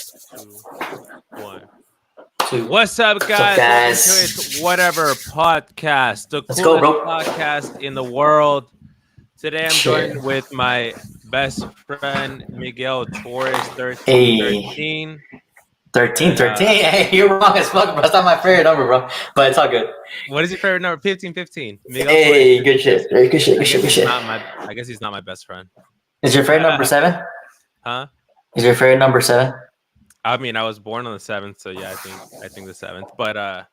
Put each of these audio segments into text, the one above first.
Two, one. Two. What's up, What's up, guys? Welcome to guys? It's Whatever podcast, the Let's go, coolest bro. podcast in the world. Today, I'm Shit. joined with my best friend Miguel Torres, Hey. 1313. 13, And 13. Hey, you're wrong as fuck, bro. It's not my favorite number, bro. But it's all good. what is your favorite number? 1515. Miguel Hey, Torres. good shit. Very good shit. I Good shit. guess Good he's shit. not my. I guess he's not my best friend. Is your favorite number 7? Huh? Is your favorite number 7? I mean, I was born on the 7th, so yeah, I think the 7th. But I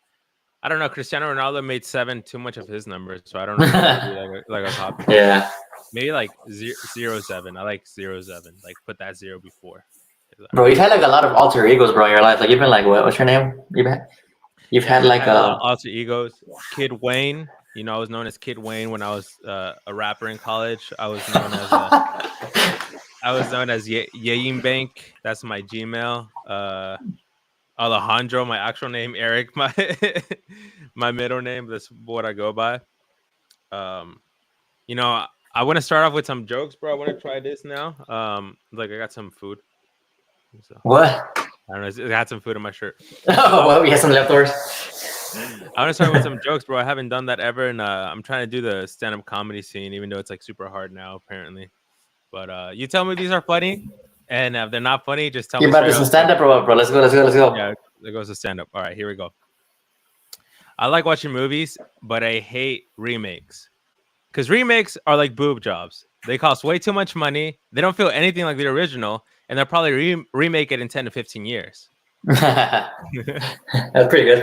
don't know. Cristiano Ronaldo made 7 too much of his numbers, so I don't know if that would be like a copy. Yeah. Maybe like 07. I like 07. Like put that 0 before. Bro, you've had like a lot of alter egos, bro, in your life. Like you've been like, what's your name? You've had like a little alter egos. Kid Wayne. You know, I was known as Kid Wayne when I was a rapper in college. I was known as Yayim Bank. That's my Gmail. Alejandro, my actual name. Erick, my my middle name. That's what I go by. You know, I want to start off with some jokes, bro. I want to try this now. Like I got some food. So, what? I don't know. I had some food in my shirt. Oh, well, we had some leftovers. I want to start with some jokes, bro. I haven't done that ever, and I'm trying to do the stand-up comedy scene, even though it's like super hard now, apparently. But you tell me these are funny, and if they're not funny, just tell me. You about to some stand-up or what, bro? Let's go. Yeah, there goes the stand-up. All right, here we go. I like watching movies, but I hate remakes. Because remakes are like boob jobs. They cost way too much money. They don't feel anything like the original, and they'll probably remake it in 10 to 15 years. That's pretty good.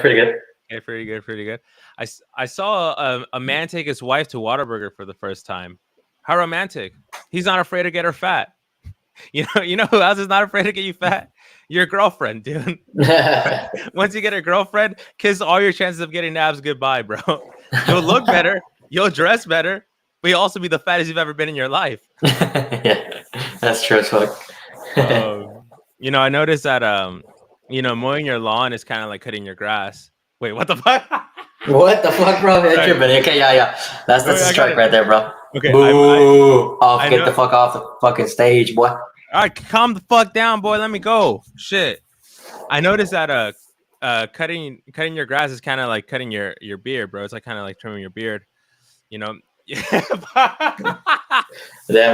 Okay, pretty good. I saw a man take his wife to Whataburger for the first time. How romantic. He's not afraid to get her fat. You know who else is not afraid to get you fat? Your girlfriend, dude. Once you get a girlfriend, kiss all your chances of getting abs goodbye, bro. You'll look better. You'll dress better, but you'll also be the fattest you've ever been in your life. Yeah, that's true as fuck. You know, I noticed that mowing your lawn is kind of like cutting your grass. Wait, what the fuck? What the fuck, bro? Okay, yeah. That's a strike right there, bro. Okay, boo! Get the fuck off the fucking stage, boy. All right, calm the fuck down, boy. Let me go. Shit. I noticed that cutting your grass is kind of like cutting your beard, bro. It's like kind of like trimming your beard. You know. Damn,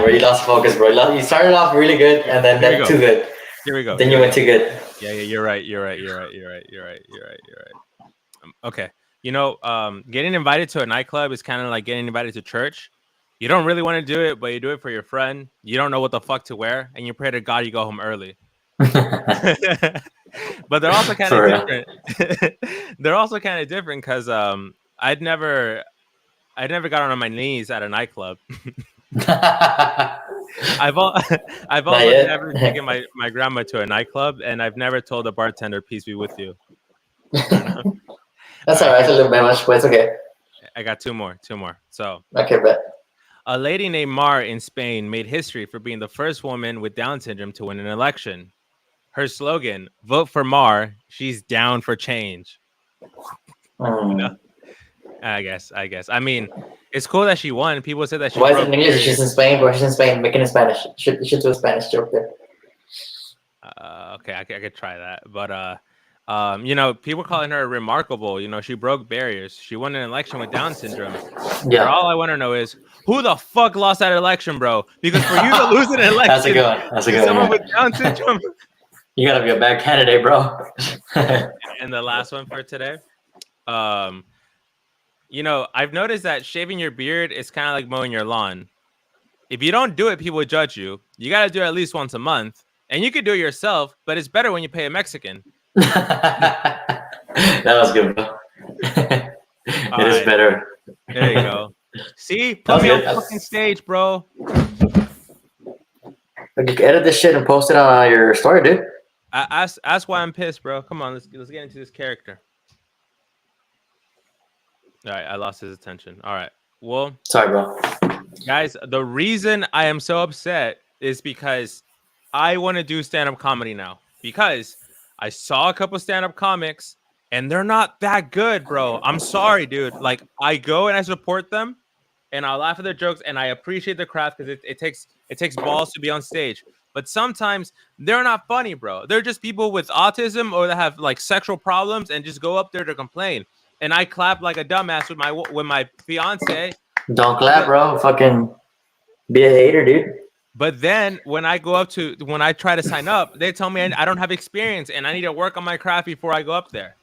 bro, you lost focus, bro. You started off really good, and then too good. Here we go. Then you went too good. Yeah, you're right. Okay. You know, getting invited to a nightclub is kind of like getting invited to church. You don't really want to do it, but you do it for your friend. You don't know what the fuck to wear, and you pray to God you go home early. But they're also kind of different. They're also kind of different because I'd never got on my knees at a nightclub. I've also never taken my grandma to a nightclub, and I've never told the bartender, "Peace be with you." That's all right. It's a little bit much, but it's okay. I got two more. So okay, bet. A lady named Mar in Spain made history for being the first woman with Down syndrome to win an election. Her slogan: "Vote for Mar. She's down for change." You know? I guess. I mean, it's cool that she won. People said that she. Why is it in English? She's in Spain, bro. She's in Spain. Make it in Spanish. You should do a Spanish joke there. Okay, I could try that, but you know, people calling her remarkable. You know, she broke barriers. She won an election with Down syndrome. Yeah. But all I want to know is who the fuck lost that election, bro? Because for you to lose an election, that's a good one. That's a good one. Someone with Down syndrome. You gotta be a bad candidate, bro. And the last one for today, you know, I've noticed that shaving your beard is kind of like mowing your lawn. If you don't do it, people judge you. You got to do it at least once a month. And you could do it yourself, but it's better when you pay a Mexican. That was good, bro. It is better. There you go. See? Put me on the fucking stage, bro. Edit this shit and post it on your story, dude. Ask why I'm pissed, bro. Come on, let's get into this character. All right, I lost his attention. All right. Well, sorry, bro. Guys, the reason I am so upset is because I want to do stand-up comedy now. Because I saw a couple stand-up comics and they're not that good, bro. I'm sorry, dude. Like, I go and I support them and I laugh at their jokes and I appreciate their craft because it takes balls to be on stage. But sometimes they're not funny, bro. They're just people with autism or that have like sexual problems and just go up there to complain. And I clap like a dumbass with my fiance. Don't clap, bro. Fucking be a hater, dude. But then when I try to sign up, they tell me I don't have experience and I need to work on my craft before I go up there.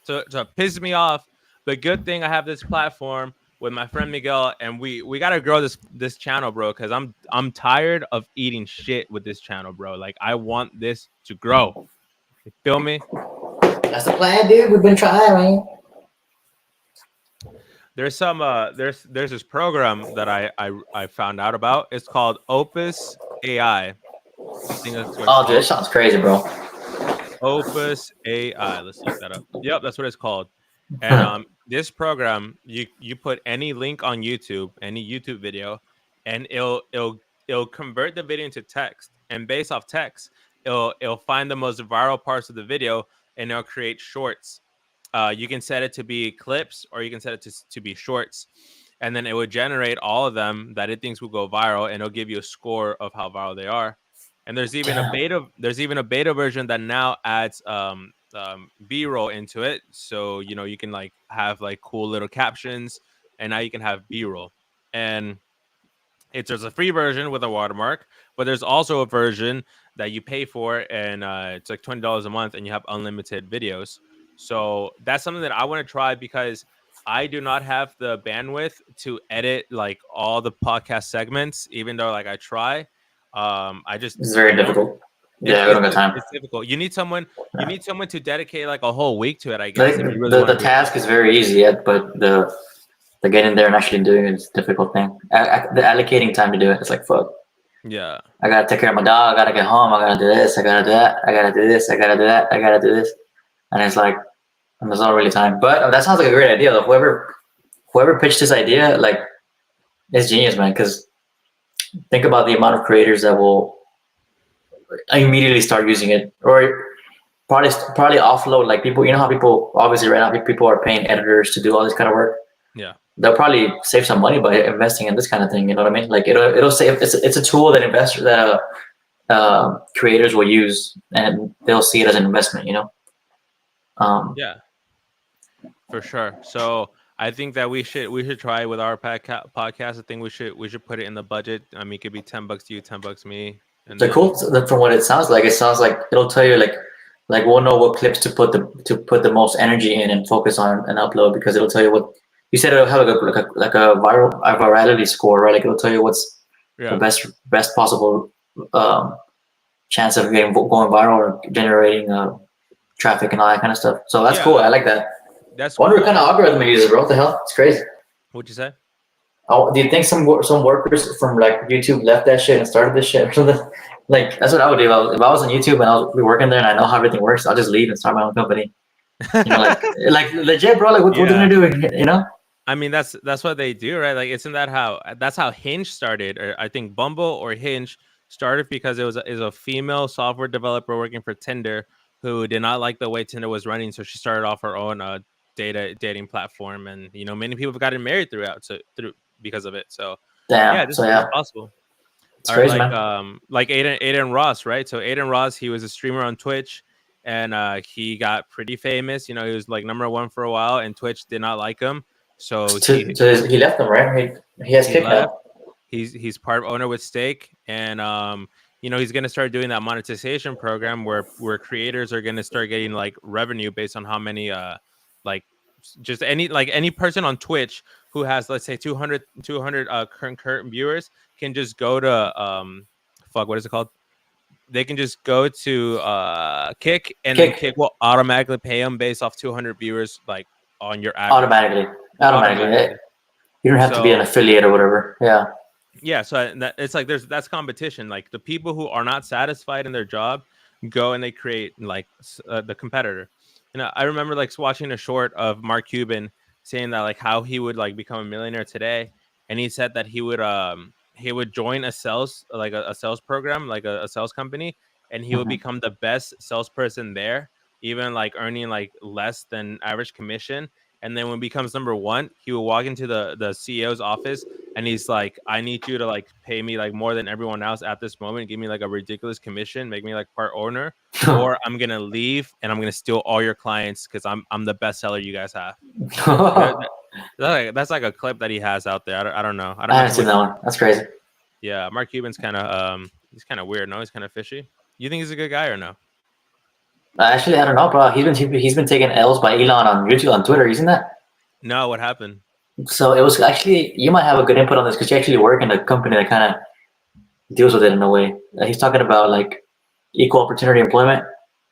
So it pisses me off. The good thing I have this platform with my friend Miguel, and we gotta grow this channel, bro. Because I'm tired of eating shit with this channel, bro. Like I want this to grow. You feel me? That's the plan, dude. We've been trying, man. There's some there's this program that I found out about. It's called Opus AI. I think that's what it's dude, this sounds crazy, bro. Opus AI. Let's look that up. Yep, that's what it's called. And this program, you put any link on YouTube, any YouTube video, and it'll convert the video into text. And based off text, it'll find the most viral parts of the video and it'll create shorts. You can set it to be clips or you can set it to be shorts. And then it would generate all of them that it thinks will go viral, and it'll give you a score of how viral they are. And there's even a beta version that now adds B-roll into it, so you can like have like cool little captions, and now you can have B-roll. And there's a free version with a watermark, but there's also a version that you pay for, and it's like $20 a month, and you have unlimited videos. So that's something that I want to try because I do not have the bandwidth to edit like all the podcast segments, even though like I try. It's very difficult. Yeah, we don't got time. It's difficult. You need someone to dedicate like a whole week to it, I guess. Like, the task is very easy, but the getting there and actually doing it is a difficult thing. The allocating time to do it, it's like fuck. Yeah. I gotta take care of my dog. I gotta get home. I gotta do this. I gotta do that. I gotta do this. I gotta do that. I gotta do this. And it's like, and there's not really time. But that sounds like a great idea. Though. Whoever pitched this idea, like, it's genius, man. Because think about the amount of creators that will immediately start using it, or probably offload. Like people, you know how people obviously right now people are paying editors to do all this kind of work. Yeah, they'll probably save some money by investing in this kind of thing. You know what I mean? Like it'll save. It's a tool that creators will use, and they'll see it as an investment. You know. Yeah, for sure. So I think that we should try with our podcast. I think we should put it in the budget. I mean, it could be $10 to you, $10 me. And cool. From what it sounds like it'll tell you like we'll know what clips to put the most energy in and focus on and upload, because it'll tell you what you said. It'll have like a virality score, right? Like it'll tell you what's the best possible chance of going viral or generating traffic and all that kind of stuff. So that's cool. I like that. That's I wonder what kind of algorithm it uses, bro. What the hell? It's crazy. What'd you say? Oh, do you think some workers from like YouTube left that shit and started this shit or something? Like that's what I would do if I was on YouTube and I was working there and I know how everything works. I'll just leave and start my own company. You know, like legit, bro. Like what are they doing? You know? I mean, that's what they do, right? Like, isn't that that's how Hinge started? Or I think Bumble or Hinge started because it was a female software developer working for Tinder who did not like the way Tinder was running, so she started off her own dating platform, and many people have gotten married through because of it. So this is possible. It's crazy, man. Like Aiden Ross, right? So Aiden Ross, he was a streamer on Twitch, and he got pretty famous. He was like #1 for a while, and Twitch did not like him, so he left them, right? He has kicked out. He's part owner with Stake, and he's going to start doing that monetization program where creators are going to start getting like revenue based on how many just any person on Twitch who has, let's say 200 current viewers can just go to what is it called? They can just go to Kick, and then Kick will automatically pay them based off 200 viewers, like on your average. Automatically. You don't have to be an affiliate or whatever. Yeah, so it's like that's competition. Like the people who are not satisfied in their job go and they create like the competitor. I remember like watching a short of Mark Cuban saying that like how he would like become a millionaire today, and he said that he would join a sales program, like a sales company, and he would become the best salesperson there, even like earning like less than average commission. And then when he becomes #1, he will walk into the CEO's office and he's like, I need you to like pay me like more than everyone else at this moment, give me like a ridiculous commission, make me like part owner, or I'm gonna leave and I'm gonna steal all your clients because I'm the best seller you guys have. That's like a clip that he has out there. I don't know. I don't I know haven't too seen much. that one. That's crazy. Yeah, Mark Cuban's kind of he's kind of weird. No, he's kind of fishy. You think he's a good guy or no? Actually, I don't know, bro. He's been taking L's by Elon on YouTube on Twitter. Isn't that? No, what happened? So it was actually, you might have a good input on this because you actually work in a company that kind of deals with it in a way. He's talking about like equal opportunity employment.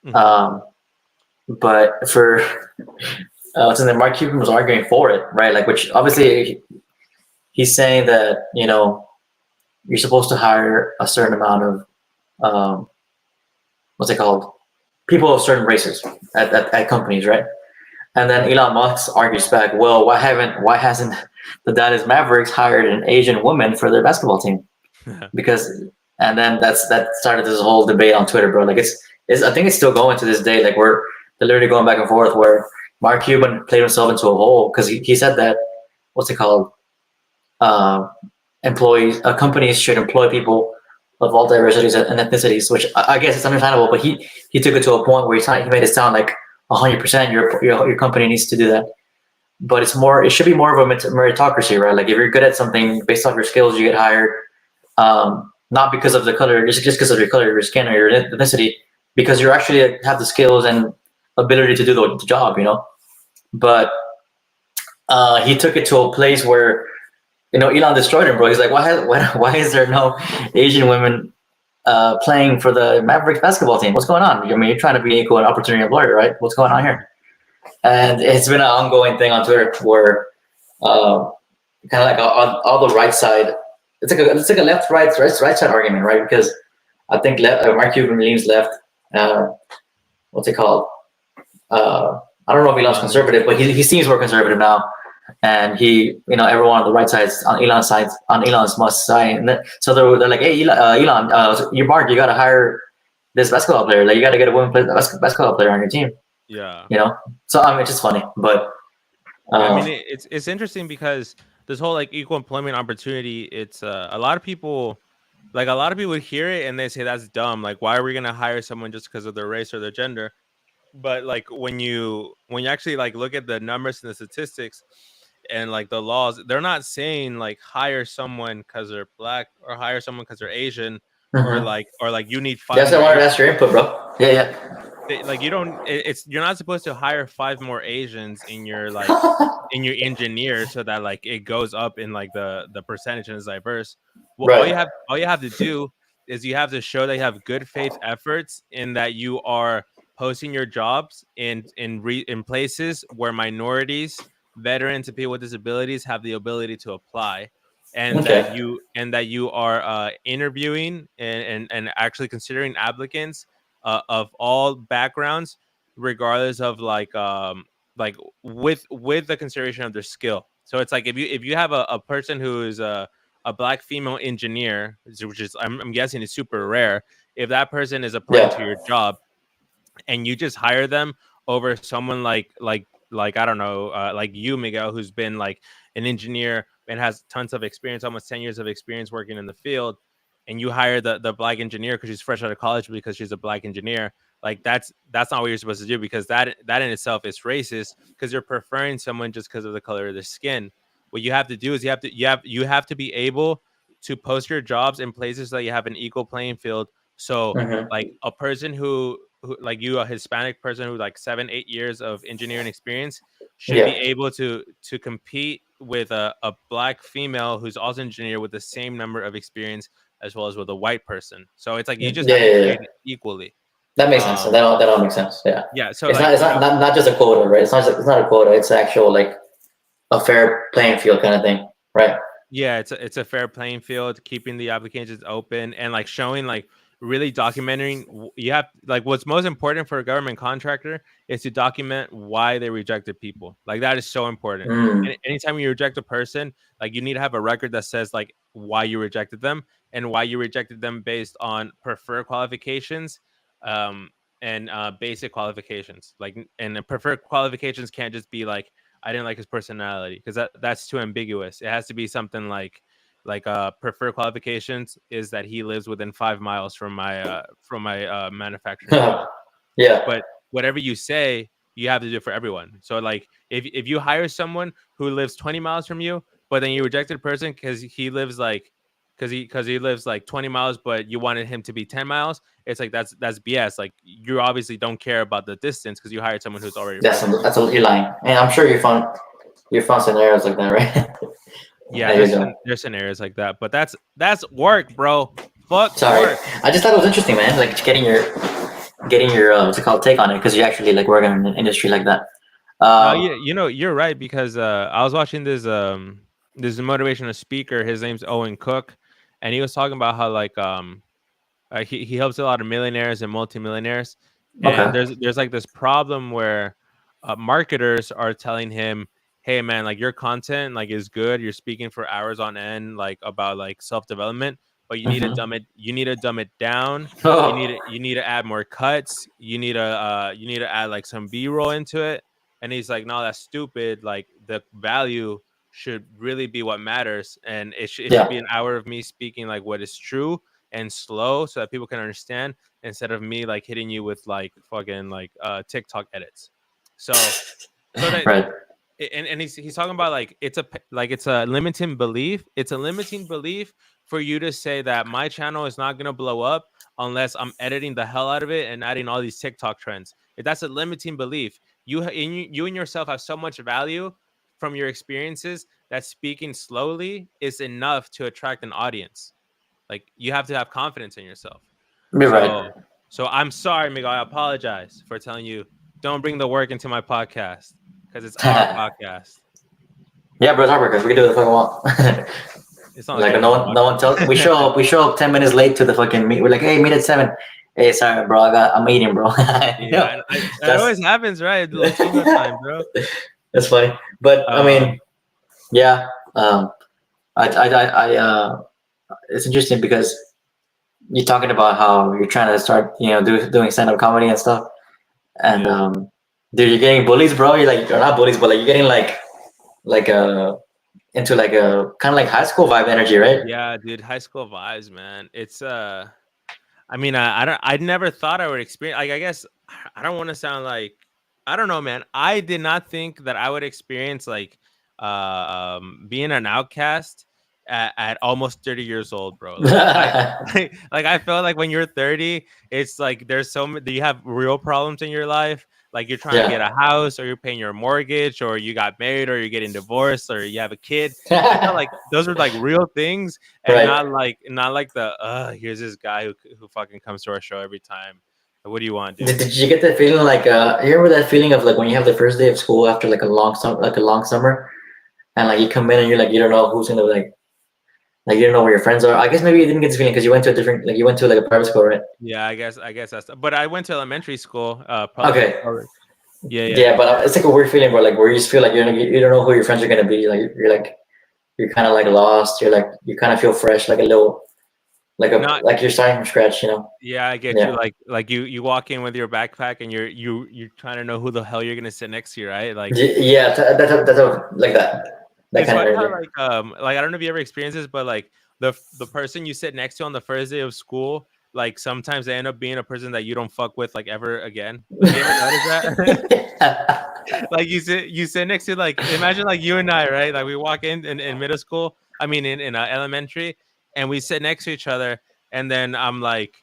Mhm. But for what's in there, Mark Cuban was arguing for it, right? Like, which obviously he's saying that, you know, you're supposed to hire a certain amount of what's it called, people of certain races at companies, right? And then Elon Musk argues back, well, why hasn't the Dallas Mavericks hired an Asian woman for their basketball team? Because, and then that started this whole debate on Twitter, bro. Like it's I think it's still going to this day. Like they're literally going back and forth where Mark Cuban played himself into a hole because he said that, what's it called, uh, companies should employ people of all diversities and ethnicities, which I guess it's understandable. But he took it to a point where he made it sound like 100% your company needs to do that. But it should be more of a meritocracy, right? Like if you're good at something based off your skills, you get hired. Not because of the color, just because of your color, your skin, or your ethnicity, because you actually have the skills and ability to do the job, you know. But he took it to a place where, you know, Elon destroyed him, bro. He's like, why is there no Asian women playing for the Mavericks basketball team? What's going on? I mean, you're trying to be equal opportunity employer, right? What's going on here? And it's been an ongoing thing on Twitter where kind of like all the right side. It's like a right side argument, right? Because I think Mark Cuban leans left. What's it called? I don't know if Elon's conservative, but he seems more conservative now. And everyone on the right side, on Elon's Musk's side. And so they're like, hey, Elon, you Mark, you got to hire this basketball player. Like, you got to get a woman basketball player on your team. Yeah. You know, so I mean, it's just funny, but Yeah, I mean it's interesting because this whole like equal employment opportunity, it's a lot of people hear it and they say that's dumb. Like, why are we gonna hire someone just because of their race or their gender? But like when you actually like look at the numbers and the statistics and like the laws, they're not saying like hire someone because they're black or hire someone because they're Asian or like you need 5 that's why I more wanted to ask your input, bro. Yeah. like you don't you're not supposed to hire 5 more Asians in your engineer so that like it goes up in like the percentage and is diverse. Well, Right. all you have to do is you have to show that you have good faith efforts in that you are posting your jobs in places where minorities, veterans, and people with disabilities have the ability to apply, and Okay. that you are interviewing and actually considering applicants of all backgrounds, regardless of like with the consideration of their skill. So it's like if you have a person who is a black female engineer, which is I'm guessing is super rare. If that person is applying to Yeah. your job and you just hire them over someone like I don't know, like you, Miguel, who's been like an engineer and has tons of experience, almost 10 years of experience working in the field, and you hire the black engineer because she's fresh out of college because she's a black engineer, like that's not what you're supposed to do, because that in itself is racist because you're preferring someone just because of the color of their skin. What you have to do is you have to be able to post your jobs in places that you have an equal playing field. So like a person who like you, a Hispanic person who like 7-8 years of engineering experience should be Yeah. able to compete with a black female who's also an engineer with the same number of experience as well as with a white person. So it's like you just Yeah. have to Yeah. treat Yeah. it equally. That makes sense. Um, That all makes sense. Yeah. yeah. So It's like, not. It's not just a quota, right? It's not a quota. It's actual like a fair playing field kind of thing, right? yeah, it's a fair playing field, keeping the applications open and like showing like really documenting. You have like what's most important for a government contractor is to document why they rejected people. Like that is so important. And anytime you reject a person, like you need to have a record that says like why you rejected them and why you rejected them based on preferred qualifications, um, and basic qualifications. Like, and the preferred qualifications can't just be like I didn't like his personality, because that's too ambiguous. It has to be something like preferred qualifications is that he lives within 5 miles from my manufacturing job. Yeah. But whatever you say, you have to do it for everyone. So like if you hire someone who lives 20 miles from you, but then you rejected a person because he lives like because he lives like 20 miles, but you wanted him to be 10 miles, it's like that's BS. Like you obviously don't care about the distance because you hired someone who's already further from you. That's a you're lying. And I'm sure you found scenarios like that, right? Yeah, There you go. there's scenarios like that, but that's work, bro. Fuck Sorry, work. I just thought it was interesting, man. Like getting your what's it called take on it because you actually like work in an industry like that. No, Um, you know, you're right because I was watching this motivational speaker. His name's Owen Cook, and he was talking about how like he helps a lot of millionaires and multimillionaires, and okay. there's like this problem where marketers are telling him, "Hey man, like your content like is good. You're speaking for hours on end like about like self development, but Mm-hmm. you need to dumb it down. Oh, You need to add more cuts. You need to add like some B-roll into it." And he's like, "No, that's stupid. Like the value should really be what matters, and it should yeah. be an hour of me speaking like what is true and slow so that people can understand instead of me like hitting you with like fucking like TikTok edits." So so that Right. and he's talking about like it's a limiting belief. It's a limiting belief for you to say that my channel is not gonna blow up unless I'm editing the hell out of it and adding all these TikTok trends. If that's a limiting belief, you and yourself have so much value from your experiences that speaking slowly is enough to attract an audience. Like you have to have confidence in yourself. You're right. So so I'm sorry, Miguel. I apologize for telling you don't bring the work into my podcast because it's our podcast. Yeah, bro, it's heartbreaker. We can do what the fuck we want. It's not like Like anyone's no one tells. We show watching. up. We show up 10 minutes late to the fucking meet. We're like, hey, meet at 7. Hey, sorry, bro. I'm eating, bro. Yeah, No, it that's always happens, right? Latino time, bro. that's funny. But I mean, Um, yeah. It's interesting because you're talking about how you're trying to start, doing stand up comedy and stuff. And yeah, dude, you're getting bullies, bro. You're like, or not bullies, but like you're getting like into like a kind of like high school vibe energy, right? yeah, dude. High school vibes, man. It's I mean, I don't. I never thought I would experience. Like, I guess I don't want to sound like I don't know, man. I did not think that I would experience like being an outcast at almost 30 years old, bro. Like like I felt like when you're 30, it's like there's so many. You have real problems in your life. Like you're trying to get Yeah. a house, or you're paying your mortgage, or you got married, or you're getting divorced, or you have a kid. I felt like those were like real things and Right. not like the here's this guy who fucking comes to our show every time. What do you want, dude? Did you get that feeling like you remember that feeling of like when you have the first day of school after like a long summer and like you come in and you're like you don't know who's gonna like you don't know where your friends are. I guess maybe you didn't get this feeling because you went to a different like you went to like a private school, right? Yeah, I guess that's. But I went to elementary school, Okay. Yeah, yeah, Yeah, but it's like a weird feeling where like where you just feel like you don't know who your friends are gonna be. Like you're kind of like lost. You're like you kind of feel fresh, like a little not. like you're starting from scratch. You know? Yeah, I get you. Yeah. Like you walk in with your backpack and you're trying to know who the hell you're gonna sit next to, right? Like Yeah. Like that it's kind of funny how energy. like I don't know if you ever experienced this, but like the person you sit next to on the first day of school, like sometimes they end up being a person that you don't fuck with like ever again. Like you ever notice that? Like you sit next to like imagine like you and I, right? Like we walk in middle school. I mean in elementary, and we sit next to each other, and then I'm like,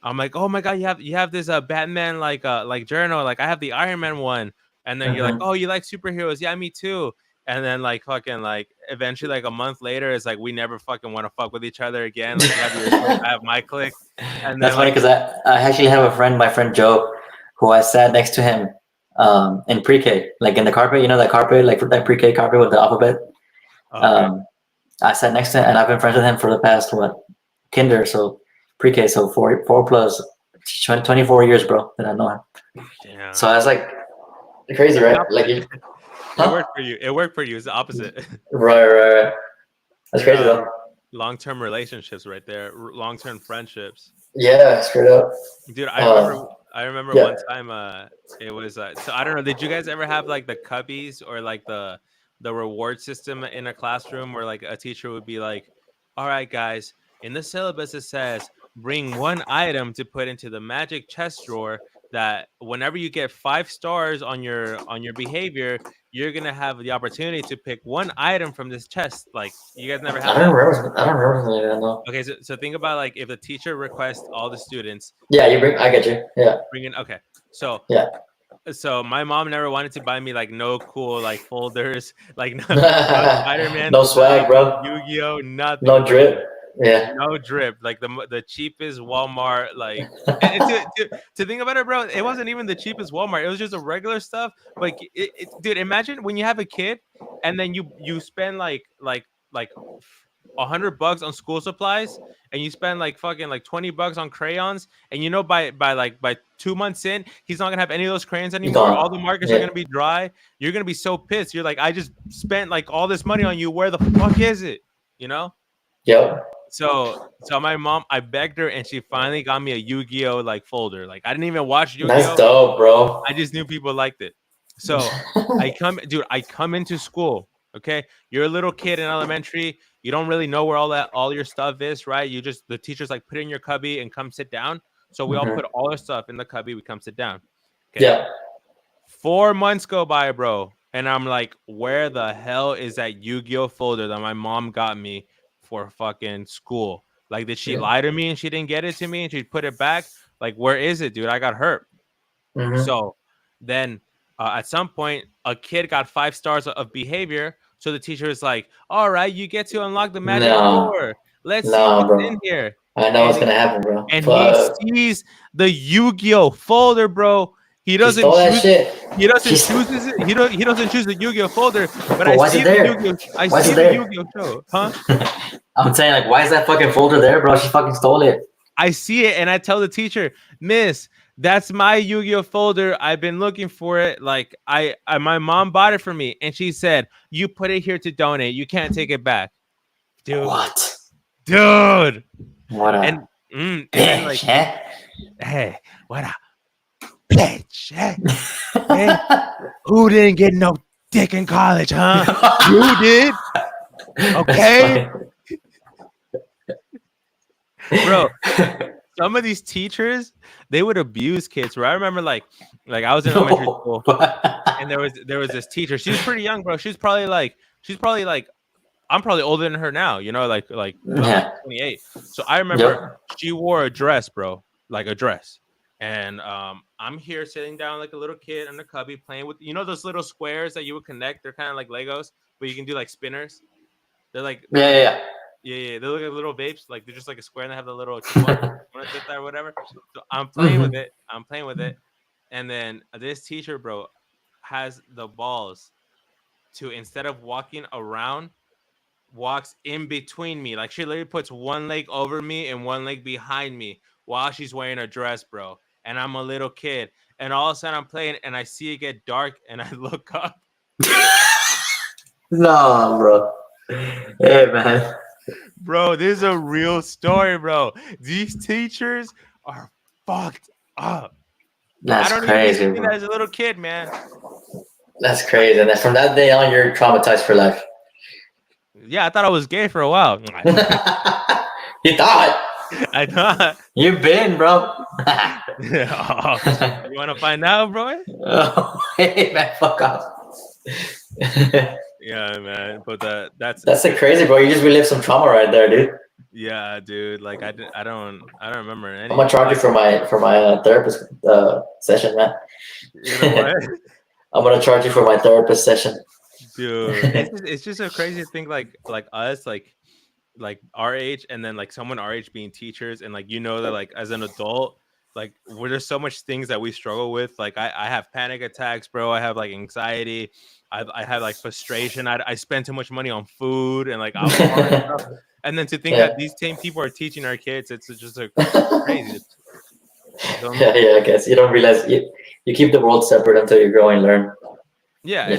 oh my god, you have this Batman like journal. Like I have the Iron Man one, and then you're like, Mhm. oh, you like superheroes? Yeah, me too. And then like fucking like eventually like a month later, it's like we never fucking want to fuck with each other again. Like you have your clique, I have my clique, and That's then funny like because I actually have a friend, my friend Joe, who I sat next to him in pre-K, like in the carpet, you know, that carpet, like that pre-K carpet with the alphabet. okay, Um, I sat next to him, and I've been friends with him for the past kinder, so pre-K, so four plus 24 years, bro, that I know him. So damn. that's like crazy, It's the right? Like opposite. you, It huh? worked for you. It worked for you. It's the opposite. Right. That's You're crazy though. long-term relationships right there. Long-term friendships. Yeah, straight up. Dude, Uh, I remember yeah. one time it was so I don't know, did you guys ever have like the cubbies or like the reward system in a classroom where like a teacher would be like, all right, guys, in the syllabus it says bring one item to put into the magic chest drawer. That whenever you get 5 stars on your behavior, you're gonna have the opportunity to pick one item from this chest. Like, you guys never I have don't that? remember. I don't remember something like that. No. Okay, so think about, like, if the teacher requests all the students Yeah, you bring. I get you. Yeah. bring in. Okay, so Yeah. my mom never wanted to buy me like no cool like folders, like no Spider-Man No stuff, swag, bro. Yu-Gi-Oh, nothing, No bro. drip. Yeah. No drip, like the cheapest Walmart, like, and to think about it, bro, it wasn't even the cheapest Walmart. It was just a regular stuff. Like, dude, imagine when you have a kid and then you spend like $100 on school supplies, and you spend like fucking like $20 on crayons, and by 2 months in, he's not gonna have any of those crayons anymore. All the markers are gonna be dry. You're gonna be so pissed. You're like, I just spent like all this money on you. Where the fuck is it? You know? Yep. So my mom, I begged her, and she finally got me a Yu-Gi-Oh like folder. Like, I didn't even watch Yu-Gi-Oh. That's dope, bro. I just knew people liked it. So I come into school. Okay, you're a little kid in elementary. You don't really know where all your stuff is, right? The teacher's like, put it in your cubby and come sit down. So we all put all our stuff in the cubby. We come sit down. Okay. Yeah. 4 months go by, bro, and I'm like, where the hell is that Yu-Gi-Oh folder that my mom got me for fucking school? Like, did she lie to me and she didn't get it to me and she put it back? Like, where is it, dude? I got hurt. So then at some point, a kid got 5 stars of behavior. So the teacher is like, all right, you get to unlock the magic door. Let's see what's in here. I know what's gonna happen, bro. And he sees the Yu-Gi-Oh folder, bro. He doesn't choose it. He doesn't choose it. He doesn't choose the Yu-Gi-Oh folder. But I see the Yu-Gi-Oh. I see the Yu-Gi-Oh show, huh? I'm saying, like, why is that fucking folder there, bro? She fucking stole it. I see it, and I tell the teacher, Miss, that's my Yu-Gi-Oh folder. I've been looking for it. Like, my mom bought it for me, and she said, you put it here to donate. You can't take it back, dude. What, dude? What a and bitch, then, like, hey, what a bitch, hey, who didn't get no dick in college, huh? You did, okay, bro. Some of these teachers, they would abuse kids. Where I remember, like I was in elementary school, and there was this teacher. She was pretty young, bro. She's probably like I'm probably older than her now. You know, like 28. So I remember she wore a dress, bro, like a dress. And I'm here sitting down like a little kid in the cubby playing with, those little squares that you would connect. They're kind of like Legos, but you can do like spinners. They're like yeah. They look like little vapes. Like, they're just like a square, and they have the little or whatever. So I'm playing with it. And then this teacher, bro, has the balls to, instead of walking around, walks in between me. Like, she literally puts one leg over me and one leg behind me while she's wearing a dress, bro. And I'm a little kid. And all of a sudden I'm playing, and I see it get dark, and I look up. No, bro. Hey, man. Bro, this is a real story, bro. These teachers are fucked up. That's crazy, even bro. as a little kid, man. That's crazy. And then from that day on, you're traumatized for life. Yeah, I thought I was gay for a while. You thought? I thought. You've been, bro. You want to find out, bro? Oh, hey, man, fuck off. Yeah, man, but that's crazy, bro. You just relived some trauma right there, dude. Yeah, dude. Like, I don't remember any. I'm gonna charge you for my therapist session, man. You know what? I'm gonna charge you for my therapist session, dude. It's just a crazy thing, like us, like our age, and then like someone our age being teachers, and like, that, like, as an adult, like, there's so much things that we struggle with. Like, I have panic attacks, bro. I have like anxiety. I have like frustration. I spend too much money on food and like alcohol and stuff. And then to think that these same people are teaching our kids, it's just crazy. I guess you don't realize you keep the world separate until you grow and learn. Yeah,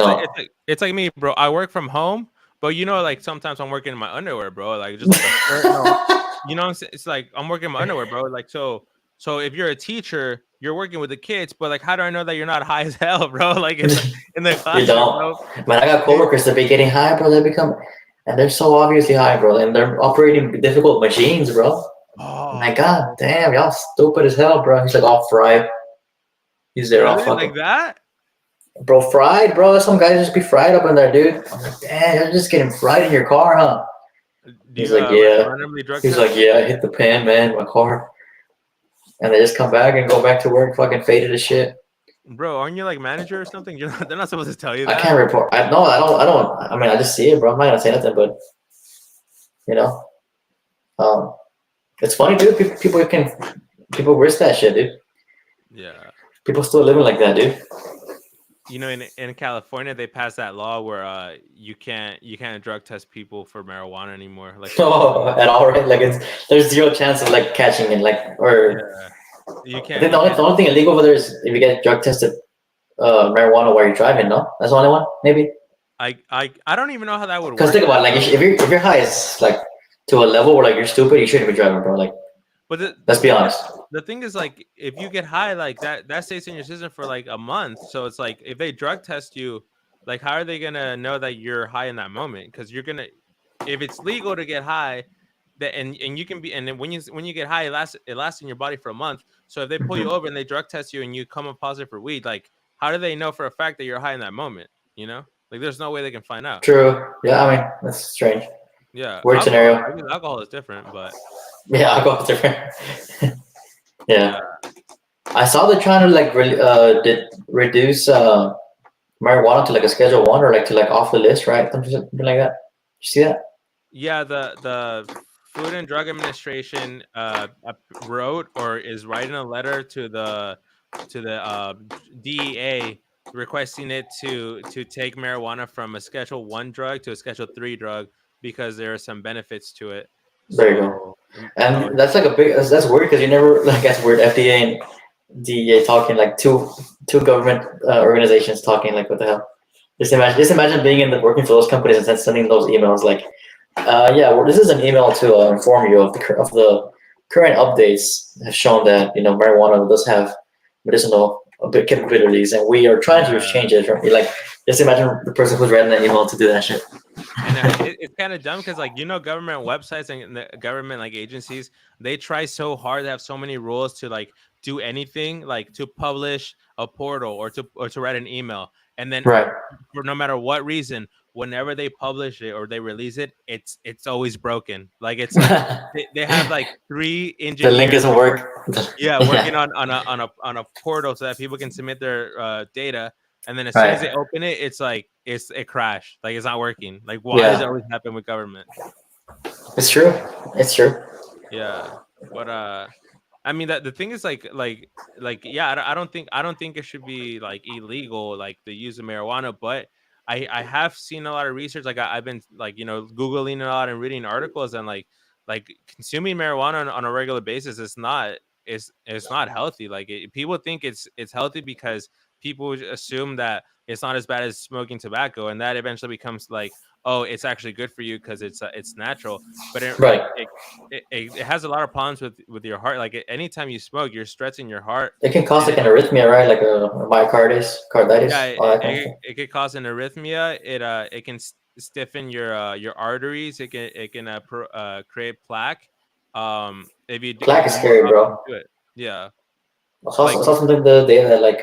it's like me, bro. I work from home, but like sometimes I'm working in my underwear, bro. Like, just like a shirt, what I'm saying? It's like I'm working in my underwear, bro. Like, so if you're a teacher, you're working with the kids, but like, how do I know that you're not high as hell, bro? Like, in the classroom, you don't. Bro. Man, I got coworkers that be getting high, bro. They become, and they're so obviously high, bro, and they're operating difficult machines, bro. I'm like, God Oh, damn, y'all stupid as hell, bro. He's like all fried. He's there all really? fucking, Like that? bro, fried, bro. Some guys just be fried up in there, dude. I'm like, damn, you're just getting fried in your car, huh? Do He's you like, yeah. randomly drug He's test like, them? yeah, I hit the pan, man, in my car. And they just come back and go back to work, fucking faded as shit. Bro, aren't you like manager or something? They're not supposed to tell you I that. can't report. I no, I don't. I don't. I mean, I just see it, bro. I'm not gonna say nothing, but you know, um, it's funny, dude. People risk that shit, dude. Yeah. People still living like that, dude. You know, in California, they passed that law where you can't drug test people for marijuana anymore. Like for No, at all, right? Like there's zero chance of like catching it, like or yeah, you I can't think you can't. the only thing illegal over there is if you get drug tested marijuana while you're driving. No, that's the only one, maybe. I don't even know how that would Because work. think about it, like if you're high, it's like to a level where like you're stupid, you shouldn't be driving, bro. Like But let's be honest. the thing is, like, if you get high, like that stays in your system for like a month. So it's like if they drug test you, like how are they gonna know that you're high in that moment? Because you're gonna, if it's legal to get high, that and you can be, and then when you get high, it lasts in your body for a month. So if they pull you Mhm. over and they drug test you and you come up positive for weed, like how do they know for a fact that you're high in that moment? You know, like there's no way they can find out. True. Yeah, I mean that's strange. Yeah, Weird alcohol. I scenario. guess alcohol is different, but Yeah, I'll go with different. yeah. Yeah, I saw they're trying to like reduce marijuana to like a Schedule One or like to like off the list, right? Something like that. You see that? Yeah, the Food and Drug Administration wrote or is writing a letter to the DEA requesting it to take marijuana from a Schedule One drug to a Schedule 3 drug because there are some benefits to it. There you go. So And that's like a big. That's weird because you never like that's weird. FDA and DEA talking like two government organizations talking like what the hell? Just imagine being in the working for those companies and then sending those emails like, yeah, well, this is an email to inform you of the current updates have shown that marijuana does have medicinal capabilities, and we are trying to yeah. change it. Like, just imagine the person who's writing that email to do that shit. And it's kind of dumb because, like, government websites and the government like agencies, they try so hard to have so many rules to like do anything, like to publish a portal or to write an email, and then Right. for no matter what reason, whenever they publish it or they release it, it's always broken. Like it's like they have like three The link engineers doesn't work. working Yeah. on a portal so that people can submit their data, and then as soon as they Right. open it, it's like it crashed, like it's not working. Like why does it Yeah. always happen with government? It's true. It's true. Yeah, but I mean that the thing is like yeah, I don't think it should be like illegal like the use of marijuana, but I have seen a lot of research. Like I've been like googling a lot and reading articles, and like consuming marijuana on a regular basis is not it's not healthy. Like people think it's healthy because people assume that it's not as bad as smoking tobacco, and that eventually becomes like, oh, it's actually good for you because it's natural. But Right. it has a lot of problems with your heart. Like anytime you smoke, you're stressing your heart, It can cause and like an arrhythmia, right? Like a yeah, carditis, all that kind of stuff. it could cause an arrhythmia. It can stiffen your arteries. It can create plaque. If you Plaque do is more scary, often bro. to it, yeah, I like saw something the other day that like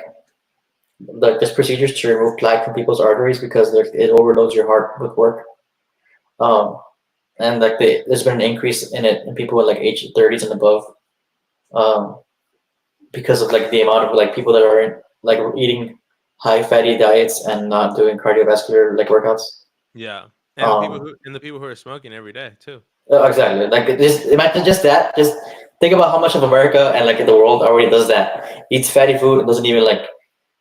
there's procedures to remove plaque from people's arteries because it overloads your heart with work. Um, and like there's been an increase in it in people with like age 30s and above. Um, because of like the amount of like people that are like eating high fatty diets and not doing cardiovascular like workouts. yeah, and Um, the people who are smoking every day too. exactly. Like just imagine just that. Just think about how much of America and like the world already does that. Eats fatty food and doesn't even like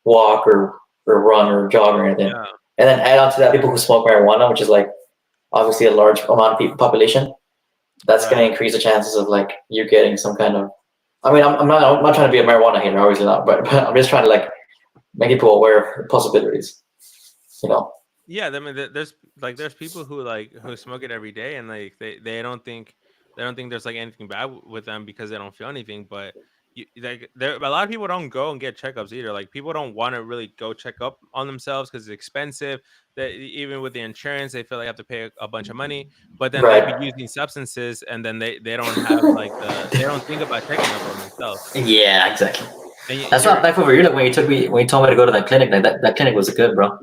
walk or run or jog or anything. Yeah, And then add on to that people who smoke marijuana, which is like obviously a large amount of people population. That's going to right. increase the chances of like you getting some kind of. I mean, I'm not trying to be a marijuana hater, obviously not, but I'm just trying to like make people aware of the possibilities. You know. Yeah, I mean, there's people who smoke it every day, and like they don't think there's like anything bad with them because they don't feel anything. But like there, a lot of people don't go and get checkups either. Like people don't want to really go check up on themselves because it's expensive. That even with the insurance, they feel like they have to pay a bunch of money. But then they'll be Right. using substances, and then they don't have like they don't think about checking up on themselves. Yeah, exactly. And That's not back over you. Like when you told me to go to that clinic, like that clinic was good, bro.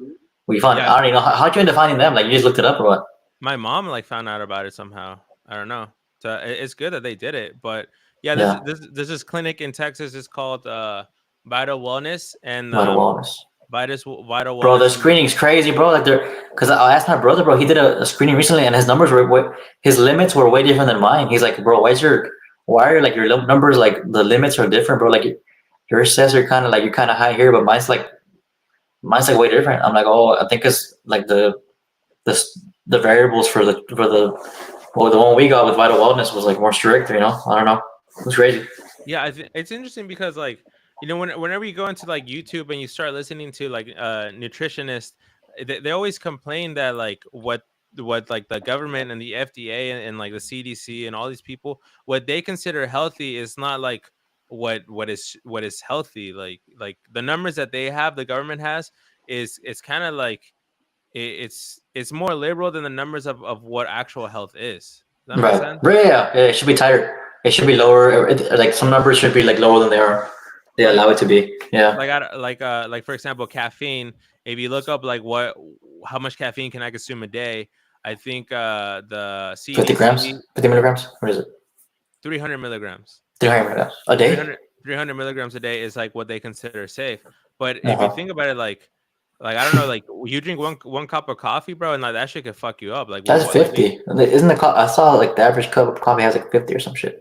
We found. yeah, I don't even know how'd you end up finding them. Like you just looked it up or what? my mom like found out about it somehow. I don't know. So it's good that they did it, but yeah, Yeah. there's this clinic in Texas. It's called Vital Wellness, and Vital wellness. Vital Bro, the Wellness. screening's crazy, bro. Like because I asked my brother, bro. He did a screening recently, and his numbers his limits were way different than mine. He's like, bro, why are like your numbers like the limits are different, bro? Like yours says you're kind of high here, but mine's like way different. I'm like, oh, I think it's like the variables for the the one we got with Vital Wellness was like more strict. You know, I don't know. It was crazy. Yeah, it's interesting because like whenever you go into like YouTube and you start listening to like nutritionists, they always complain that like what like the government and the FDA and like the CDC and all these people, what they consider healthy is not like what is healthy. Like the numbers that they have, the government has, is it's kind of like it's more liberal than the numbers of what actual health is. Does that make Right. sense? Yeah. It should be tighter. It should be lower. Like some numbers should be like lower than they are. They allow it to be. Yeah. Like for example, caffeine. If you look up like how much caffeine can I consume a day, I think the 50 grams, CDC 50 milligrams. What is it? 300 milligrams. 300 milligrams a day. 300 milligrams a day is like what they consider safe. But if Uh-huh. you think about it, like I don't know, like you drink one cup of coffee, bro, and like that shit could fuck you up. Like That's what 50. Isn't I saw like the average cup of coffee has like 50 or some shit.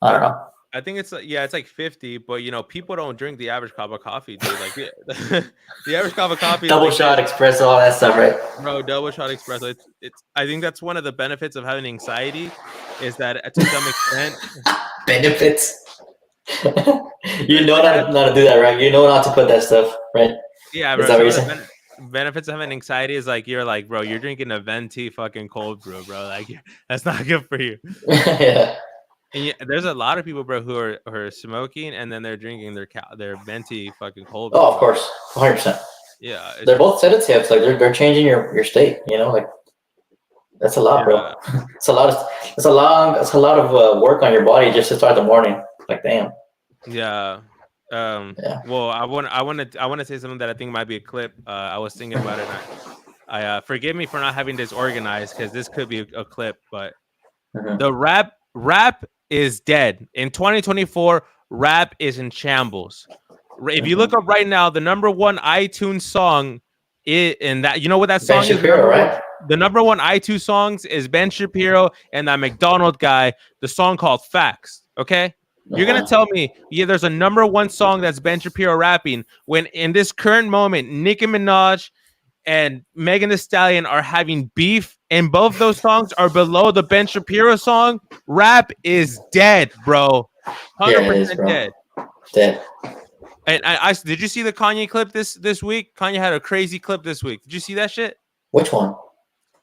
I don't know. I think it's it's like 50, but people don't drink the average cup of coffee, dude. Like the average cup of coffee Double is like shot, espresso, all that stuff, right? bro, double shot espresso. It's I think that's one of the benefits of having anxiety, is that to some extent Benefits. You know not to do that, right? You know not to put that stuff, right? yeah, Is bro. that what Some you're of saying? the benefits of having anxiety is like you're like, bro, you're drinking a venti fucking cold brew, bro. Like that's not good for you. Yeah. And there's a lot of people, bro, who are smoking and then they're drinking their venti fucking cold brew. Oh, of course, 100%. Yeah, They're both sedatives. Like they're changing your state. You know, like that's a lot, bro. It's a lot of work on your body just to start the morning. Like damn. Yeah. Yeah. Well, I want to say something that I think might be a clip. I was thinking about it. I forgive me for not having this organized because this could be a clip. But the rap is dead in 2024. Rap is in shambles. If you look up right now, the number one iTunes song and that what that song Ben Shapiro, is. right? The number one iTunes songs is Ben Shapiro and that McDonald guy. The song called Facts. Okay. You're going to tell me, there's a number one song that's Ben Shapiro rapping when in this current moment, Nicki Minaj and Megan Thee Stallion are having beef and both those songs are below the Ben Shapiro song. Rap is dead, bro. 100% dead. Dead. And I did you see the Kanye clip this week? Kanye had a crazy clip this week. Did you see that shit? Which one?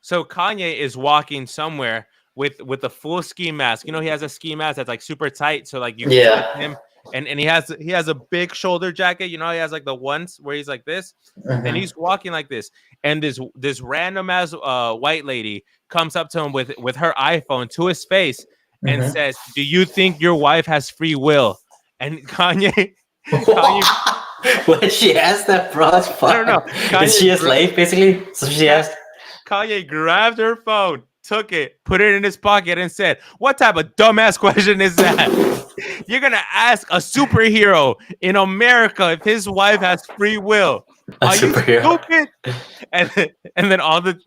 So Kanye is walking somewhere with a full ski mask. He has a ski mask that's like super tight, so like you can touch him. And he has a big shoulder jacket. He has like the ones where he's like this, and he's walking like this. And this random ass white lady comes up to him with her iPhone to his face and says, "Do you think your wife has free will?" And Kanye. What she asked that, bro? That's fun. I don't know. Is she a slave, basically? So she asked. Kanye grabbed her phone, took it, put it in his pocket, and said, "What type of dumbass question is that? You're gonna ask a superhero in America if his wife has free will? Are you stupid?" And then all the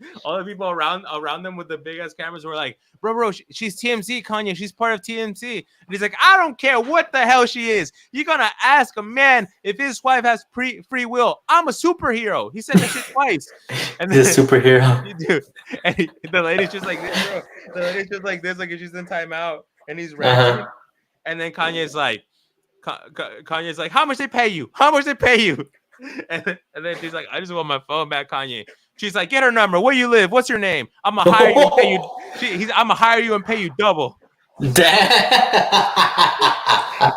people around them with the big ass cameras were like, bro, she's TMZ, Kanye. She's part of TMZ. And he's like, I don't care what the hell she is. You're gonna ask a man if his wife has free will. I'm a superhero. He said that shit twice. And then, this superhero. Dude, and the lady's just like this, bro. The lady's just like this, like if she's in timeout, and he's rapping. And then Kanye's like, how much they pay you? How much they pay you? And then she's like, I just want my phone back, Kanye. She's like, get her number. Where you live? What's your name? I'm gonna hire you and pay you. I'm gonna hire you and pay you double.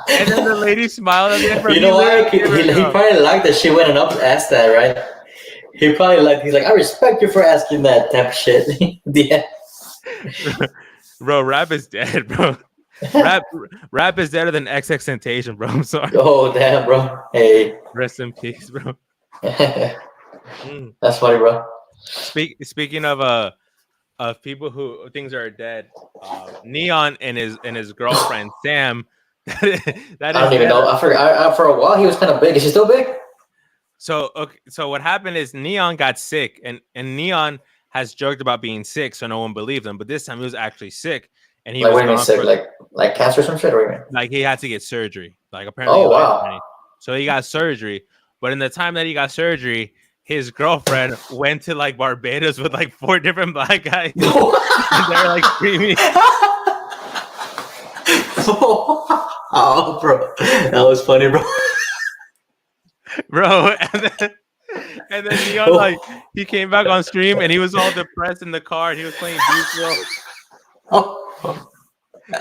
And then the lady smiled at the end. Bro. You know why? He probably liked that she went up and asked that, right? He probably liked. He's like, I respect you for asking that type of shit. Yeah. Bro, rap is dead, bro. Rap is deader than XXXTentacion, bro. I'm sorry. Oh damn, bro. Hey. Rest in peace, bro. That's funny, bro. Speaking of people who things are dead, Neon and his girlfriend Sam. I don't even know. I forgot. For a while, he was kind of big. Is he still big? So what happened is Neon got sick, and Neon has joked about being sick, so no one believed him. But this time he was actually sick, and he was sick, like cancer or some shit, or like he had to get surgery. Like apparently, oh wow. So he got surgery, but in the time that he got surgery, his girlfriend went to like Barbados with like 4 different black guys. And they were like screaming. Oh, bro, that was funny, bro. Bro, and then Neon like he came back on stream and he was all depressed in the car and he was playing Duke. Oh,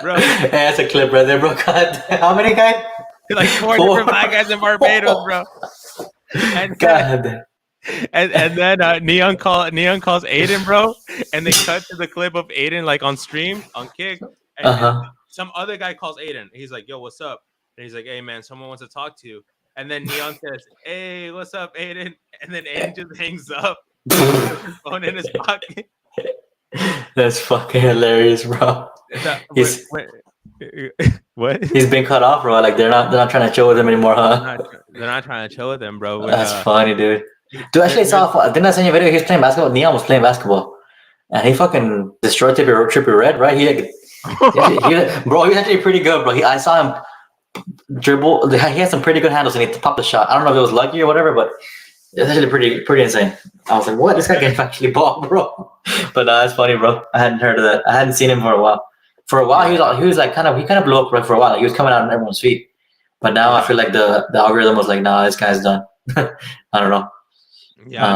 bro, hey, that's a clip right there, bro. God, how many guys? Like 4 different black guys in Barbados, bro. And God. And then Neon calls Aiden, bro, and they cut to the clip of Aiden like on stream on Kick, and some other guy calls Aiden. He's like, "Yo, what's up?" And he's like, "Hey, man, someone wants to talk to you." And then Neon says, "Hey, what's up, Aiden?" And then Aiden just hangs up, with his phone in his pocket. That's fucking hilarious, bro. What? He's been cut off, bro. Like they're not trying to chill with him anymore, huh? They're not trying to chill with him, bro. That's funny, dude. Dude, actually saw. Didn't I send you a video? He was playing basketball. Neon was playing basketball, and he fucking destroyed Trippy Red, right? Bro, he was actually pretty good, bro. I saw him dribble. He had some pretty good handles, and he popped the shot. I don't know if it was lucky or whatever, but it's actually pretty insane. I was like, what? This guy can actually ball, bro. But that's funny, bro. I hadn't heard of that. I hadn't seen him for a while. For a while, he was like kind of blew up right for a while. Like, he was coming out on everyone's feet. But now I feel like the algorithm was like, nah, this guy's done. I don't know. Yeah,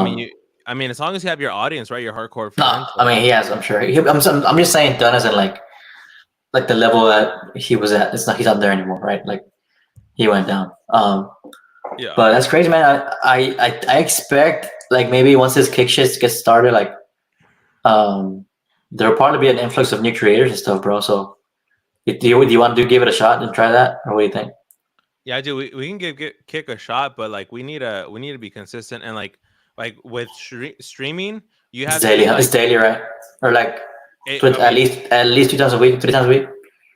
I mean, as long as you have your audience, right, your hardcore fans. No, I mean, he has. I'm sure. I'm just saying, done as in like the level that he was at. It's not. He's not there anymore, right? Like he went down. Yeah. But that's crazy, man. I expect like maybe once this Kick shit gets started, like there'll probably be an influx of new creators and stuff, bro. So do you want to give it a shot and try that, or what do you think? Yeah, I do. We can give Kick a shot, but like we need to be consistent and like with streaming, you have it's daily, right? Or like at least 2 times a week, 3 times a week.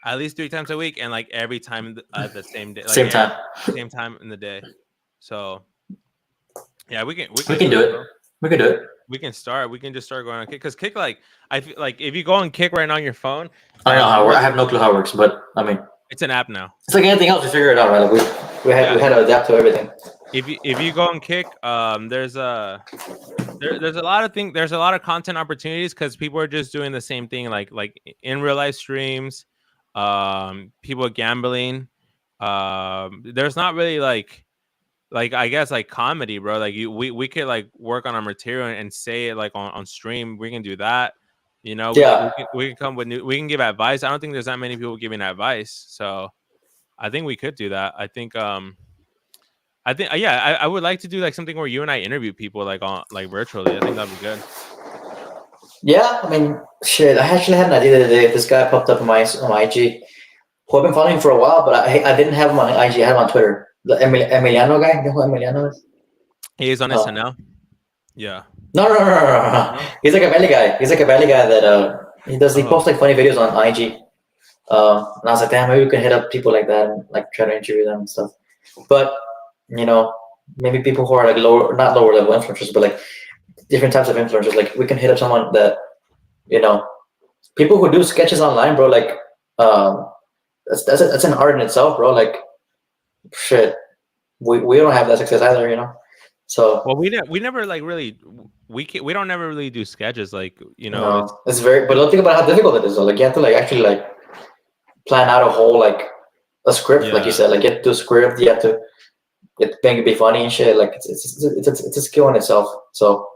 At least 3 times a week, and like every time at the same day, like same time in the day. So yeah, we can do it. We can do it. We can start. We can just start going on Kick because Kick, like I feel like if you go on Kick right now on your phone, I know how I have no clue how it works, but I mean, it's an app now. It's like anything else. We figure it out, right? Like we had to adapt to everything. If you go on Kick, there's a lot of things. There's a lot of content opportunities because people are just doing the same thing, like in real life streams. People gambling. There's not really like I guess like comedy, bro. Like we could like work on our material and say it like on stream. We can do that. You know, we can come with we can give advice. I don't think there's that many people giving advice, so I think we could do that. I think I would like to do like something where you and I interview people like on like virtually. I think that'd be good. Yeah, I mean, shit. I actually had an idea the other day. This guy popped up on my IG, who I've been following for a while, but I didn't have him on IG. I had him on Twitter. The Emiliano guy. You know who Emiliano is? He is on SNL. Yeah. No. He's like a belly guy. He's like a belly guy that he posts like funny videos on IG. And I was like, damn, maybe we can hit up people like that and like try to interview them and stuff. But you know, maybe people who are like not lower level influencers, but like different types of influencers. Like we can hit up someone that, you know, people who do sketches online, bro. Like that's an art in itself, bro. Like shit, we don't have that success either, you know. So well, we never like really we don't never really do sketches, like, you know. No, it's very, but don't think about how difficult it is though. Like you have to like actually like plan out a whole like a script, like you said. Like you have to do a script, you have to make it be funny and shit. Like it's a skill in itself. So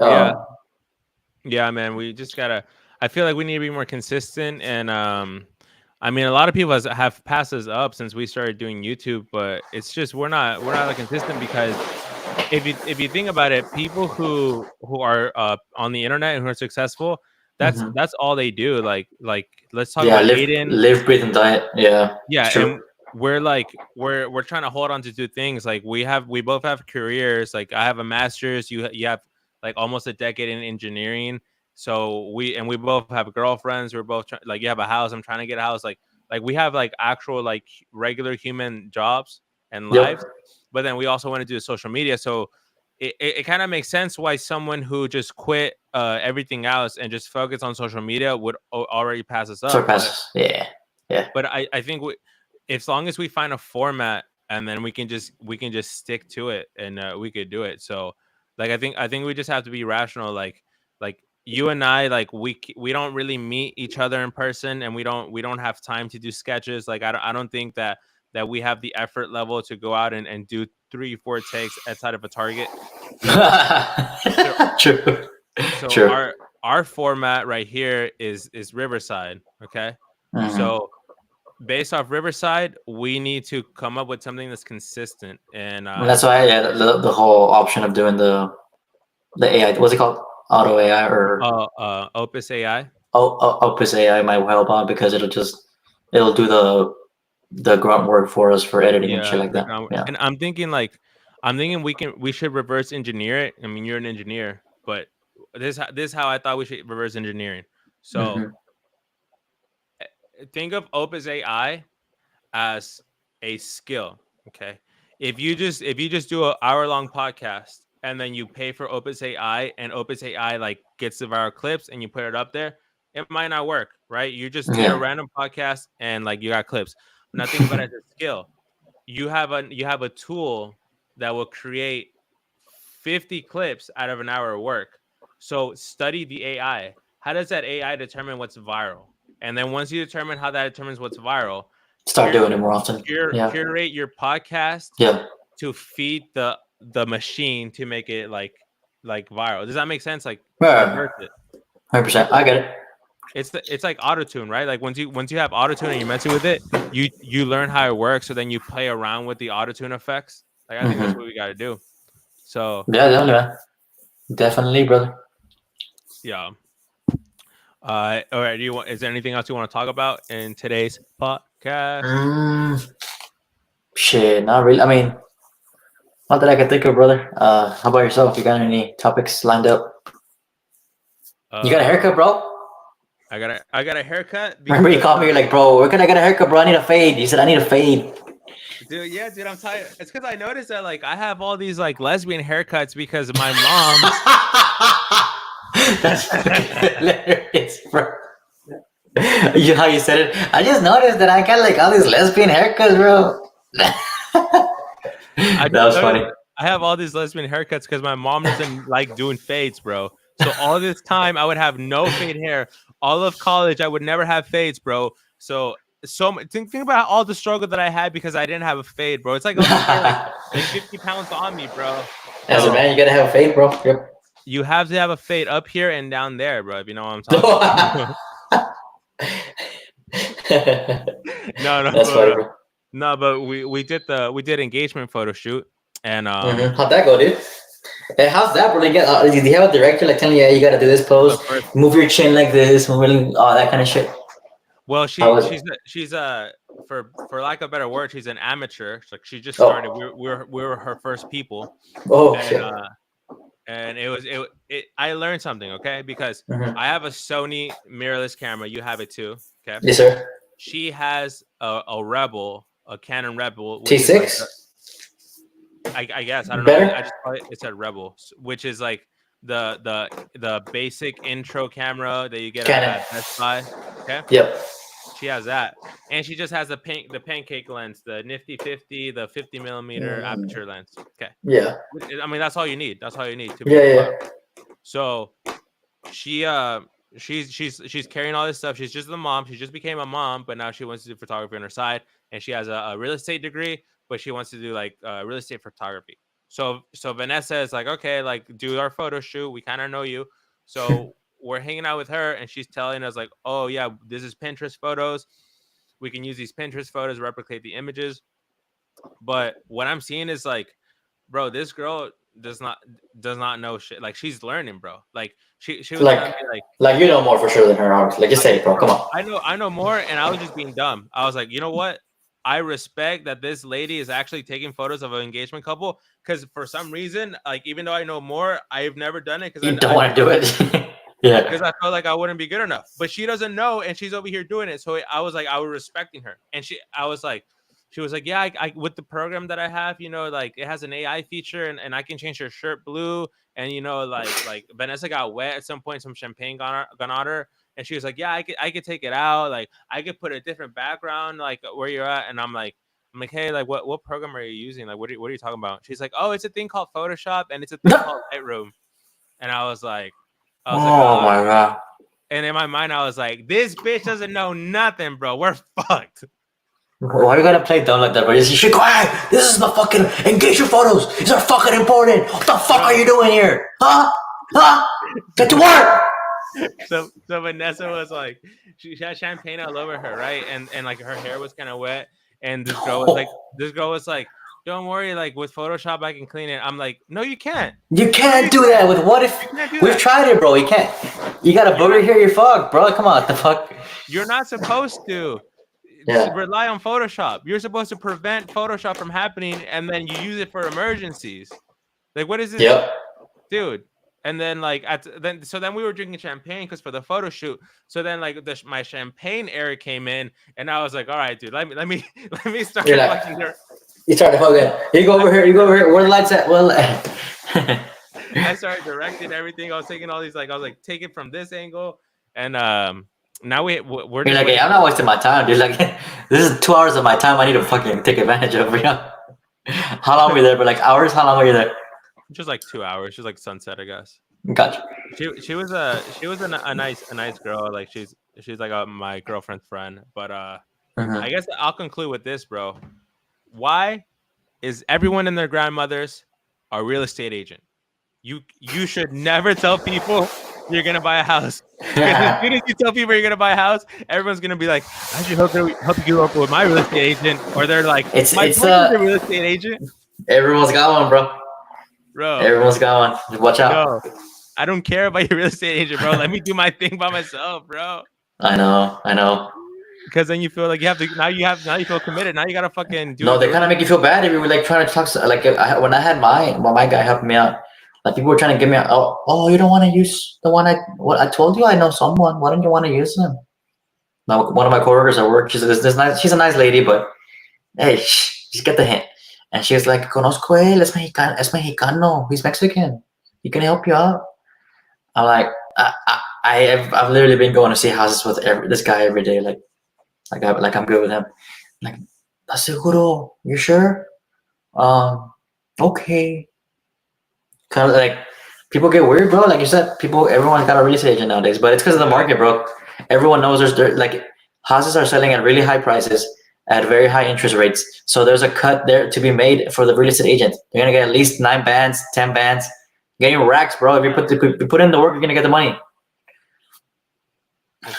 yeah, man, we just gotta. I feel like we need to be more consistent, and I mean, a lot of people have passed us up since we started doing YouTube, but it's just we're not like consistent because if you think about it, people who are on the internet and who are successful, Hmm. that's all they do. Like let's talk Yeah, about live, Aiden. live, breathe, and diet. Yeah, Yeah, it's true. and we're like we're trying to hold on to two things. Like we both have careers. Like I have a master's, you have like almost a decade in engineering. So we both have girlfriends. We're both like you have a house. I'm trying to get a house. Like we have like actual like regular human jobs and Yep. lives. But then we also want to do social media. So it kind of makes sense why someone who just quit everything else and just focus on social media would already pass us up. Surpasses. Yeah. Yeah. But I think as long as we find a format and then we can just stick to it and we could do it. So like I think we just have to be rational. Like you and I, like we don't really meet each other in person, and we don't have time to do sketches. Like I don't think that we have the effort level to go out and do 3-4 takes outside of a target. So True. so True. our format right here is Riverside. Okay. Hmm. So based off Riverside, we need to come up with something that's consistent. And And that's why, yeah, the whole option of doing the AI, what's it called? Auto AI or Opus AI. Opus AI might help out because it'll do the grunt work for us for editing and shit Yeah, like that. Yeah. and I'm thinking we should reverse engineer it. I mean, you're an engineer, but this is how I thought we should reverse engineering. So Hmm. think of Opus AI as a skill. Okay. If you just do an hour-long podcast and then you pay for Opus AI and Opus AI like gets the viral clips and you put it up there, it might not work, right? You just did a Yeah. random podcast and like you got clips. Now think about it as a skill. You have a tool that will create 50 clips out of an hour of work. So study the AI. How does that AI determine what's viral? And then once you determine how that determines what's viral, Start doing it more often. Yeah. curate your podcast Yeah. to feed the machine to make it like viral. Does that make sense? Like Yeah. reverse it. 100%. I get it. It's like autotune, right? Like once you have autotune and you're messing with it, you learn how it works. So then you play around with the autotune effects. Like I think that's Hmm. what we got to do. So Yeah, definitely, man. Definitely, brother. yeah. All right. Is there anything else you want to talk about in today's podcast? Mm, shit, not really. I mean, not that I can think of, brother. How about yourself? You got any topics lined up? You got a Uh, haircut, bro? I got a haircut Remember you because called me, you're like, bro, where can I get a haircut, bro? I need a fade. You said, I need a fade. dude, yeah, dude, I'm tired. It's because I noticed that like I have all these like lesbian haircuts because my mom. That's fucking hilarious, bro. How you said it? I just noticed that I got like all these lesbian haircuts, bro. I That just was noticed funny. I have all these lesbian haircuts because my mom doesn't like doing fades, bro. So all this time I would have no fade hair. All of college I would never have fades, bro. Think about all the struggle that I had because I didn't have a fade, bro. It's like let me carry like 50 pounds on me, bro. As a So man, you gotta have a fade, bro. Yep. you have to have a fade up here and down there, bro. If you know what I'm talking about. No, no, That's funny, but bro. no, but we did engagement photo shoot and How'd that go, dude? Hey, how's that, bro? Do you have a director like telling you, yeah, you gotta do this the pose, first. move your chin like this, all that kind of shit? Well, How she was it? she's for lack of a better word, she's an amateur. Like she just started. Oh, We were her first people, oh and shit. I learned something, okay? Because Hmm. I have a Sony mirrorless camera. You have it too, okay? Yes, sir. She has a Rebel, a Canon Rebel, which is like T6, I guess I don't know. I better. just call it said Rebel, which is like the basic intro camera that you get Canon. at Best Buy. Okay, Yep. she has that, and she just has the pancake lens, the Nifty 50, the 50 millimeter Mm, aperture lens. Okay, yeah. I mean that's all you need. That's all you need to Yeah. make a photo. Yeah. So she she's carrying all this stuff. She's just the mom. She just became a mom, but now she wants to do photography on her side, and she has a real estate degree, but she wants to do like real estate photography. So Vanessa is like, okay, like do our photo shoot. We kind of know you, so we're hanging out with her, and she's telling us like, oh yeah, this is Pinterest photos. We can use these Pinterest photos, replicate the images. But what I'm seeing is like, bro, this girl does not know shit. Like she's learning, bro. Like she was telling me like you know more for sure than her. Obviously. Like just say it, bro. Come on. I know more, and I was just being dumb. I was like, you know what? I respect that this lady is actually taking photos of an engagement couple, because for some reason, like even though I know more, I've never done it because You don't want to do it. Yeah. Because I felt like I wouldn't be good enough. But she doesn't know, and she's over here doing it. So I was like, I was respecting her, and she was like, yeah, I with the program that I have, you know, like it has an AI feature, and I can change her shirt blue, and you know, like Vanessa got wet at some point, some champagne gone on her. And she was like, yeah, I could take it out. Like I could put a different background, like where you're at. And I'm like, hey, like what program are you using? Like, what are you talking about? She's like, oh, it's a thing called Photoshop, and it's a thing called Lightroom. And I was like, my God. And in my mind, I was like, this bitch doesn't know nothing, bro. We're fucked. Why are you gonna play dumb like that, bro? You should quiet. This is the fucking engagement photos. These are fucking important. What the fuck are you doing here? Huh? Get to work. So Vanessa was like, she had champagne all over her, right? And like her hair was kind of wet. And this girl was like, don't worry, like with Photoshop I can clean it. I'm like, no, you can't. You can't do that with what if we've tried it, bro. You can't. You got a booger here, you're fucked, bro. Come on, what the fuck? You're not supposed to rely on Photoshop. You're supposed to prevent Photoshop from happening, and then you use it for emergencies. Like, what is this? Yep. Dude. And then then we were drinking champagne because for the photo shoot. So then like my champagne Erick came in, and I was like, all right, dude, let me start. You start to fucking. You go over here. Where the lights at? Well, I started directing everything. I was taking all these I was like, take it from this angle, and now we're. You're like, hey, I'm not wasting my time, dude. Like, this is 2 hours of my time. I need to fucking take advantage of. You know? How long were you there? But like hours? How long were you there? Just like 2 hours. Just like sunset, I guess. Gotcha. She was a nice girl. Like she's like my girlfriend's friend. But I guess I'll conclude with this, bro. Why is everyone and their grandmothers a real estate agent? You should never tell people you're gonna buy a house. As soon as you tell people you're gonna buy a house, everyone's gonna be like, I should help you up with my real estate agent, or they're like, it's a real estate agent. Everyone's got one, bro. Everyone's got one. Watch out. No, I don't care about your real estate agent, bro. Let me do my thing by myself, bro. I know. Because then you feel like you have to. Now you feel committed. Now you gotta fucking do. No, they kind of make you feel bad if you were like trying to talk. Like when I had my guy helping me out, like people were trying to give me out. Oh, you don't want to use the one I told you I know someone. Why don't you want to use them? Now one of my coworkers at work, she's a nice lady, but hey, just get the hint. And she was like, conozco él, es mexicano, he's Mexican. He can help you out. I'm like, I've literally been going to see houses with this guy every day. Like I'm good with him. Like, ¿estás seguro? You sure? Okay. Kind of like, people get weird, bro. Like you said, everyone's got a real estate agent nowadays, but it's because of the market, bro. Everyone knows there's like houses are selling at really high prices at very high interest rates. So there's a cut there to be made for the real estate agent. You're gonna get at least 9 bands, 10 bands, getting racks, bro. If you put in the work, you're gonna get the money.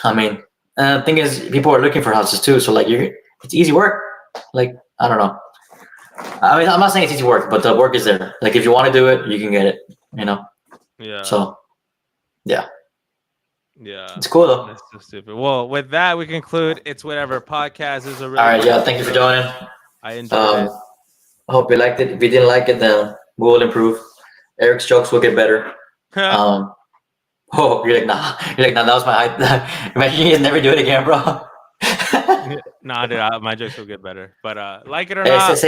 I mean, the thing is, people are looking for houses too. So like, it's easy work. Like, I don't know. I mean, I'm not saying it's easy work, but the work is there. Like, if you want to do it, you can get it. You know. Yeah. So, yeah. Yeah, it's cool though. That's so stupid. Well, with that, we conclude It's Whatever podcast. Is a really all right. Yeah, thank you for joining. I enjoyed it. I hope you liked it. If you didn't like it, then we will improve. Erick's jokes will get better. You're like, nah. That was my height. Imagine you guys never do it again, bro. Nah, dude, my jokes will get better. But like it or not,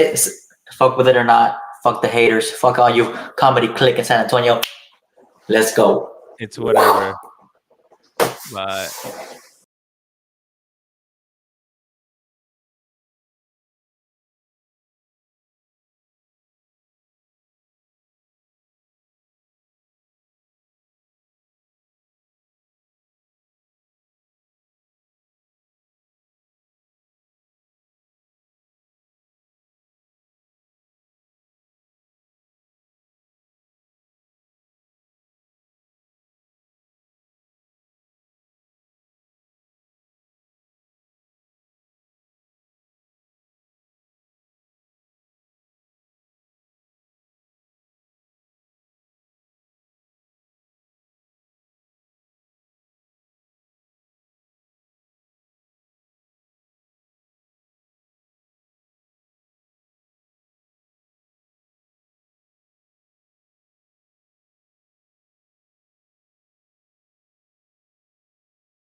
fuck with it or not. Fuck the haters. Fuck all you comedy clique in San Antonio. Let's go. It's whatever. Bye.